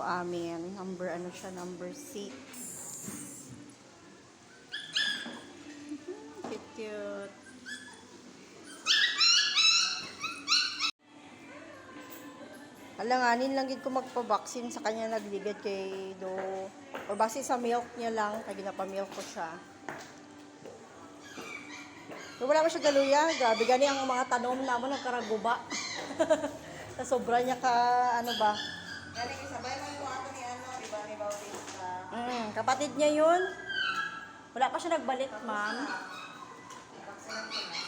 amin. Number, ano siya, number 6. Cute, cute. Alanganin lang gid ko magpa-vaccine sa kanya nagligid kay do. O base sa milk niya lang, kaya ginapa-milk ko siya. So, wala mo siya galuya. Grabe gani ang mga tanom namo nagkaraguba. Sa sobra niya ka, ano ba? Galing isabay mo yung ato ni ano, di ba, ni Bautista. Kapatid niya yun. Wala pa siya nagbalik, ma'am. Vaksinan ko na.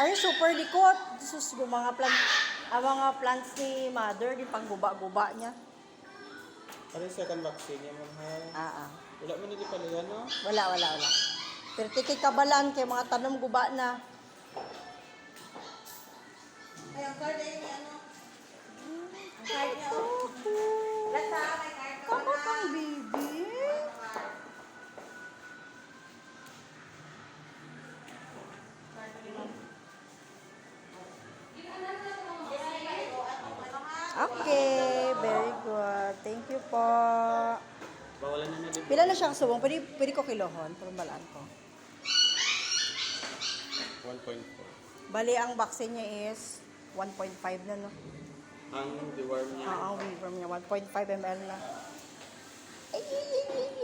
Ay, super likot. Sus, yung mga mga plants ni mother, yung pangguba-guba niya. Ano yung second vaccine niya, ma'am? Wala mo nili pala yan, no? Wala. Pero tikay kabalan kay mga tanom guba na. Ay, ang card ay ni ano? Ang card niya, oh. Lata, may card ko Kako na. pang baby. Okay, very good. Thank you po. Bawalan na nili. Pila na siya kasubong? Pwede ko kilohon, pagbalaan ko. 1.4. Bali, ang vaccine niya is 1.5 na, no? Ang deworm niya. Ang weaver niya, 1.5 ml na. Ay, ay, ay, ay,